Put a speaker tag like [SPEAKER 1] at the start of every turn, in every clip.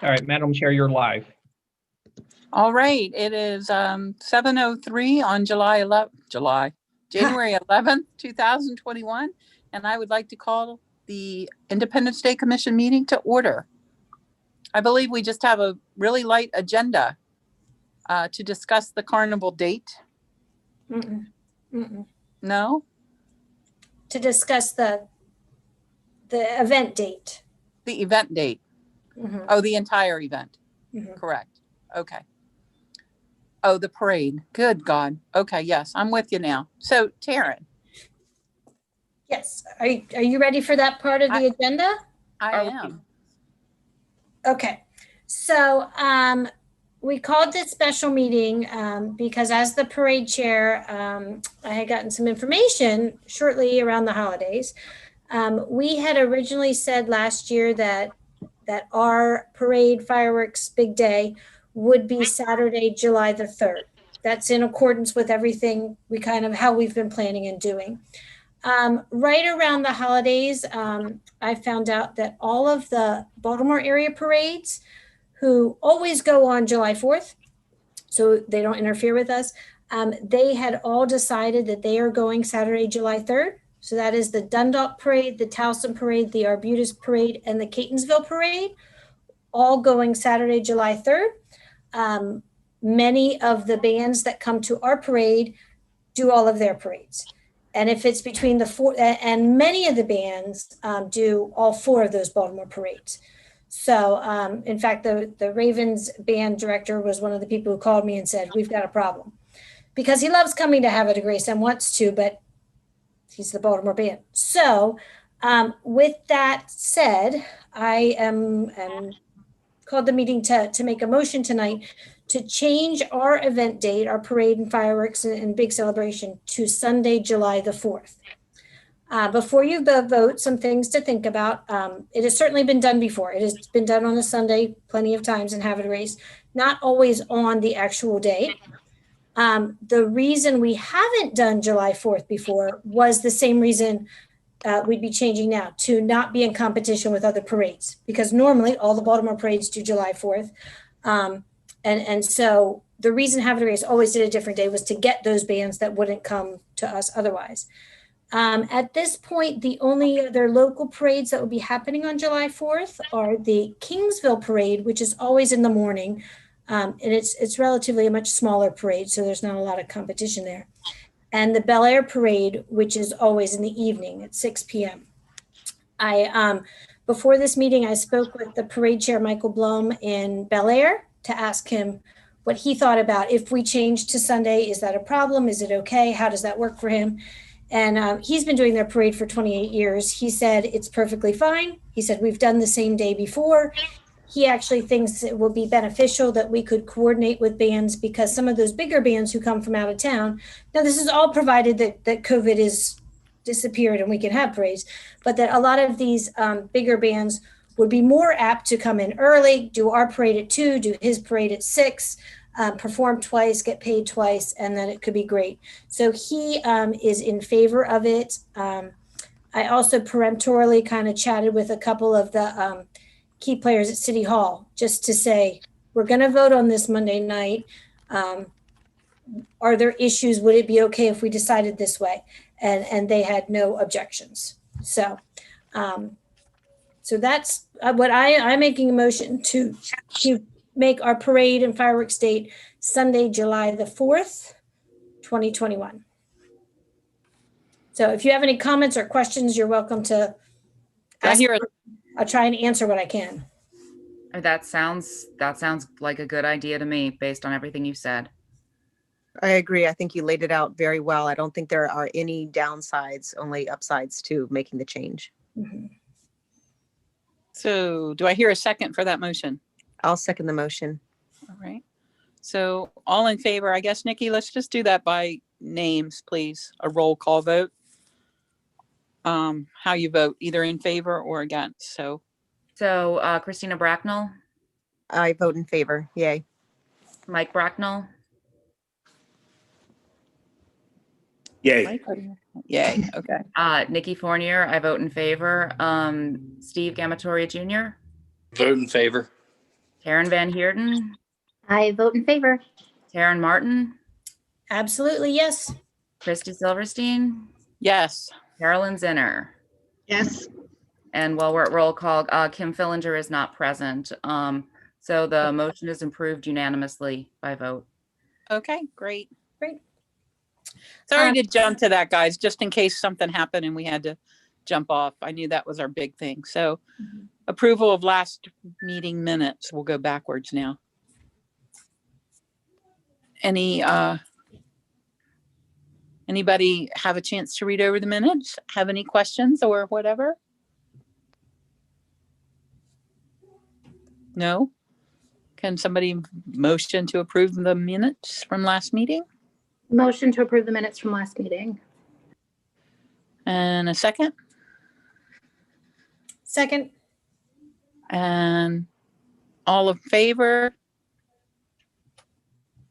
[SPEAKER 1] All right, Madam Chair, you're live.
[SPEAKER 2] All right, it is 7:03 on January 11th, 2021, and I would like to call the Independence Day Commission meeting to order. I believe we just have a really light agenda to discuss the carnival date. No?
[SPEAKER 3] To discuss the event date.
[SPEAKER 2] The event date.
[SPEAKER 3] Mhm.
[SPEAKER 2] Oh, the entire event.
[SPEAKER 3] Mhm.
[SPEAKER 2] Correct. Okay. Oh, the parade. Good God. Okay, yes, I'm with you now. So, Taryn.
[SPEAKER 3] Yes. Are you ready for that part of the agenda?
[SPEAKER 2] I am.
[SPEAKER 3] Okay. So we called this special meeting because as the parade chair, I had gotten some information shortly around the holidays. We had originally said last year that our parade fireworks big day would be Saturday, July the 3rd. That's in accordance with everything how we've been planning and doing. Right around the holidays, I found out that all of the Baltimore area parades who always go on July 4th, so they don't interfere with us, they had all decided that they are going Saturday, July 3rd. So that is the Dundalk Parade, the Towson Parade, the Arbutus Parade, and the Catonsville Parade, all going Saturday, July 3rd. Many of the bands that come to our parade do all of their parades. And if it's between the four, and many of the bands do all four of those Baltimore parades. So in fact, the Ravens band director was one of the people who called me and said, we've got a problem. Because he loves coming to Havre de Grace and wants to, but he's the Baltimore band. So with that said, I am called the meeting to make a motion tonight to change our event date, our parade and fireworks and big celebration to Sunday, July the 4th. Before you vote, some things to think about. It has certainly been done before. It has been done on a Sunday plenty of times in Havre de Grace, not always on the actual day. The reason we haven't done July 4th before was the same reason we'd be changing now, to not be in competition with other parades, because normally all the Baltimore parades do July 4th. And so the reason Havre de Grace always did a different day was to get those bands that wouldn't come to us otherwise. At this point, the only other local parades that will be happening on July 4th are the Kingsville Parade, which is always in the morning. And it's relatively a much smaller parade, so there's not a lot of competition there. And the Bel Air Parade, which is always in the evening at 6 p.m. Before this meeting, I spoke with the parade chair, Michael Blum, in Bel Air to ask him what he thought about if we change to Sunday. Is that a problem? Is it okay? How does that work for him? And he's been doing their parade for 28 years. He said it's perfectly fine. He said we've done the same day before. He actually thinks it will be beneficial that we could coordinate with bands, because some of those bigger bands who come from out of town, now this is all provided that COVID is disappeared and we can have parades, but that a lot of these bigger bands would be more apt to come in early, do our parade at 2, do his parade at 6, perform twice, get paid twice, and then it could be great. So he is in favor of it. I also peremptorily kind of chatted with a couple of the key players at City Hall just to say, we're going to vote on this Monday night. Are there issues? Would it be okay if we decided this way? And they had no objections. So that's what I'm making a motion to make our parade and fireworks date Sunday, July the 4th, 2021. So if you have any comments or questions, you're welcome to ask. I'll try and answer what I can.
[SPEAKER 4] That sounds like a good idea to me based on everything you said.
[SPEAKER 5] I agree. I think you laid it out very well. I don't think there are any downsides, only upsides to making the change.
[SPEAKER 3] Mm-hmm.
[SPEAKER 2] So do I hear a second for that motion?
[SPEAKER 5] I'll second the motion.
[SPEAKER 2] All right. So all in favor, I guess, Nikki, let's just do that by names, please. A roll call vote. How you vote, either in favor or against. So
[SPEAKER 4] Christina Bracknell.
[SPEAKER 5] I vote in favor. Yay.
[SPEAKER 4] Mike Bracknell.
[SPEAKER 6] Yay.
[SPEAKER 2] Yay. Okay.
[SPEAKER 4] Nikki Fournier, I vote in favor. Steve Gamatoria Jr.
[SPEAKER 6] Vote in favor.
[SPEAKER 4] Karen Van Heerden,
[SPEAKER 1] I vote in favor.
[SPEAKER 4] Taryn Martin,
[SPEAKER 3] Absolutely, yes.
[SPEAKER 4] Christy Silverstein,
[SPEAKER 2] Yes.
[SPEAKER 4] Carolyn Zinner.
[SPEAKER 7] Yes.
[SPEAKER 4] And while we're at roll call, Kim Fillinger is not present. So the motion is approved unanimously by vote.
[SPEAKER 2] Okay, great.
[SPEAKER 3] Great.
[SPEAKER 2] Sorry
[SPEAKER 3] Um,
[SPEAKER 2] to jump to that, guys, just in case something happened and we had to jump off. I knew that was our big thing. So approval of last meeting minutes. We'll go backwards now. Anybody have a chance to read over the minutes? Have any questions or whatever? No? Can somebody motion to approve the minutes from last meeting?
[SPEAKER 1] Motion to approve the minutes from last meeting.
[SPEAKER 2] And a second?
[SPEAKER 3] Second,
[SPEAKER 2] And all in favor?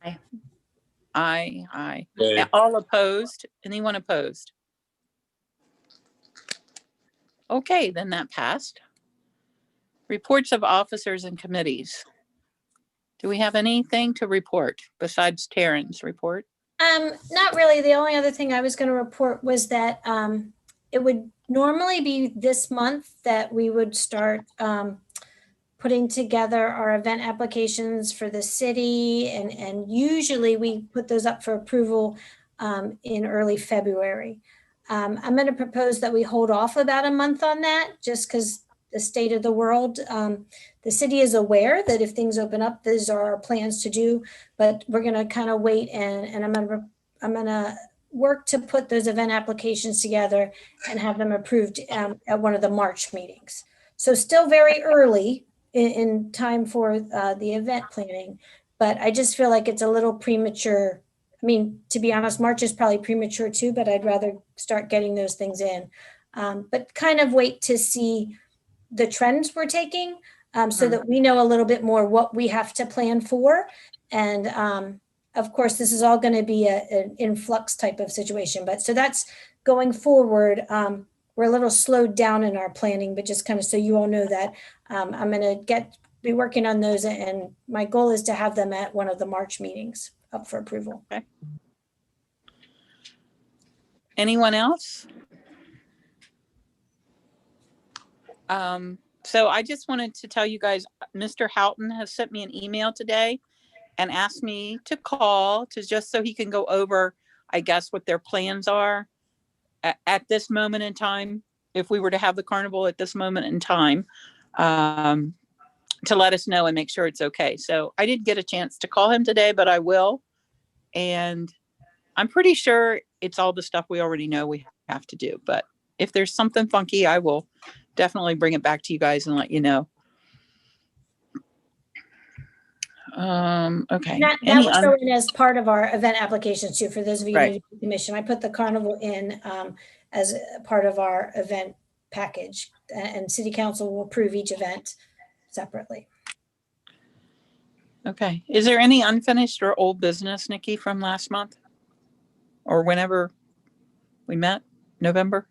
[SPEAKER 4] Aye.
[SPEAKER 2] Aye.
[SPEAKER 6] Yay.
[SPEAKER 2] All opposed? Anyone opposed? Okay, then that passed. Reports of officers and committees. Do we have anything to report besides Taryn's report?
[SPEAKER 3] not really. The only other thing I was going to report was that it would normally be this month that we would start putting together our event applications for the city, and usually we put those up for approval in early February. I'm going to propose that we hold off about a month on that, just because the state of the world. The city is aware that if things open up, these are our plans to do, but we're going to kind of wait, and I'm going to work to put those event applications together and have them approved at one of the March meetings. So still very early in time for the event planning, but I just feel like it's a little premature. I mean, to be honest, March is probably premature too, but I'd rather start getting those things in. But kind of wait to see the trends we're taking so that we know a little bit more what we have to plan for. And of course, this is all going to be an influx type of situation. But so that's going forward. We're a little slowed down in our planning, but just kind of so you all know that I'm going to be working on those. And my goal is to have them at one of the March meetings up for approval.
[SPEAKER 2] Anyone else? So I just wanted to tell you guys, Mr. Houghton has sent me an email today and asked me to call to just so he can go over, I guess, what their plans are at this moment in time, if we were to have the carnival at this moment in time, to let us know and make sure it's okay. So I didn't get a chance to call him today, but I will. And I'm pretty sure it's all the stuff we already know we have to do. But if there's something funky, I will definitely bring it back to you guys and let you know. Okay.
[SPEAKER 3] That
[SPEAKER 2] Any
[SPEAKER 3] was going as part of our event applications too, for those of you
[SPEAKER 2] Right.
[SPEAKER 3] new to the commission. I put the carnival in as a part of our event package, and city council will approve each event separately.
[SPEAKER 2] Okay. Is there any unfinished or old business, Nikki, from last month? Or whenever we met, November?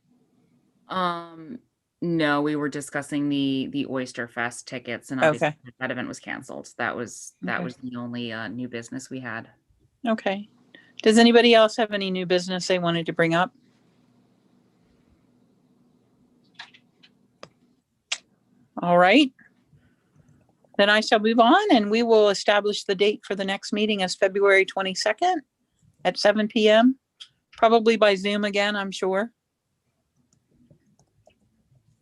[SPEAKER 4] No, we were discussing the Oyster Fest tickets, and
[SPEAKER 2] Okay.
[SPEAKER 4] obviously that event was canceled. That was the only new business we had.
[SPEAKER 2] Okay. Does anybody else have any new business they wanted to bring up? All right. Then I shall move on, and we will establish the date for the next meeting as February 22nd at 7 p.m. Probably by Zoom again, I'm sure.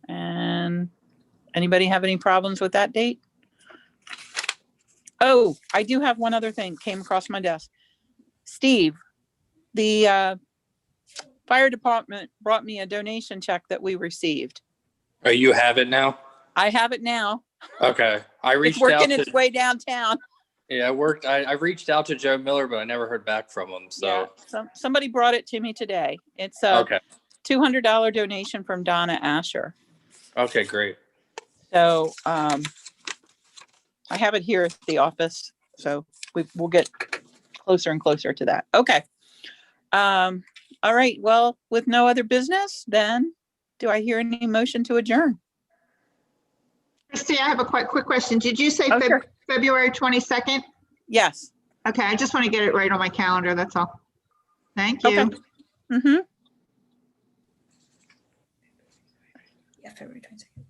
[SPEAKER 2] And anybody have any problems with that date? Oh, I do have one other thing came across my desk. Steve, the fire department brought me a donation check that we received.
[SPEAKER 6] Oh, you have it now?
[SPEAKER 2] I have it now.
[SPEAKER 6] Okay. I
[SPEAKER 2] It's
[SPEAKER 6] reached out
[SPEAKER 2] working
[SPEAKER 6] to,
[SPEAKER 2] its way downtown.
[SPEAKER 6] yeah, I reached out to Joe Miller, but I never heard back from him.
[SPEAKER 2] Yeah,
[SPEAKER 6] So,
[SPEAKER 2] somebody brought it to me today. It's a
[SPEAKER 6] okay.
[SPEAKER 2] $200 donation from Donna Asher.
[SPEAKER 6] Okay, great.
[SPEAKER 2] So I have it here at the office. So we'll get closer and closer to that. Okay. All right. Well, with no other business, then do I hear any motion to adjourn?
[SPEAKER 7] Christy Christie, I have a quick question. Did you say
[SPEAKER 2] Oh, sure.
[SPEAKER 7] February 22nd?
[SPEAKER 2] Yes.
[SPEAKER 7] Okay, I just want to get it right on my calendar, that's all. Thank
[SPEAKER 2] Okay.
[SPEAKER 7] you.
[SPEAKER 2] Mm-hmm.
[SPEAKER 3] Yeah, February 22nd.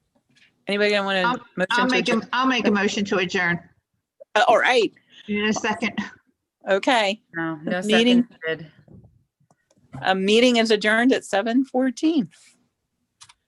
[SPEAKER 2] Anybody gonna want
[SPEAKER 7] I'll-
[SPEAKER 2] to motion to adjourn?
[SPEAKER 7] I'll make a motion to adjourn.
[SPEAKER 2] All right.
[SPEAKER 7] In a second.
[SPEAKER 2] Okay.
[SPEAKER 4] No, no
[SPEAKER 2] Meeting-
[SPEAKER 4] second.
[SPEAKER 2] A meeting is adjourned at 7:14.